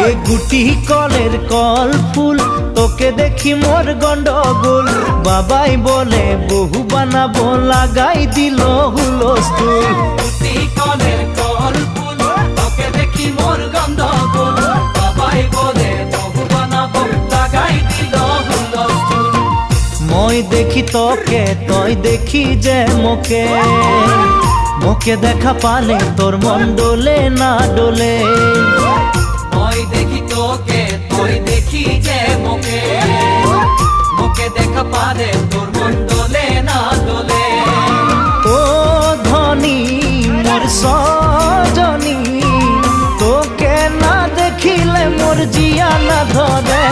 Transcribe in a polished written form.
এ গুটি কলের কল ফুল তোকে দেখি মোর গন্ডগোল বাবাই বলে বহু বানাবো লাগাই দিল হুলস্থুল গুটি কলের কল ফুল তোকে দেখি মোর গন্ডগোল বাবাই বলে বহু বানাবো লাগাই দিল হুলস্থুল মই দেখি তোকে তই দেখি যে মোকে মোকে দেখা পালে তোর মন ডোলে না ডোলে মই দেখি তোকে তুই দেখি যে মোকে মোকে দেখা পারে তোর মন দোলে না দোলে ও ধনী মোর সজনী তোকে না দেখিলে মোর জিয়া না ধরে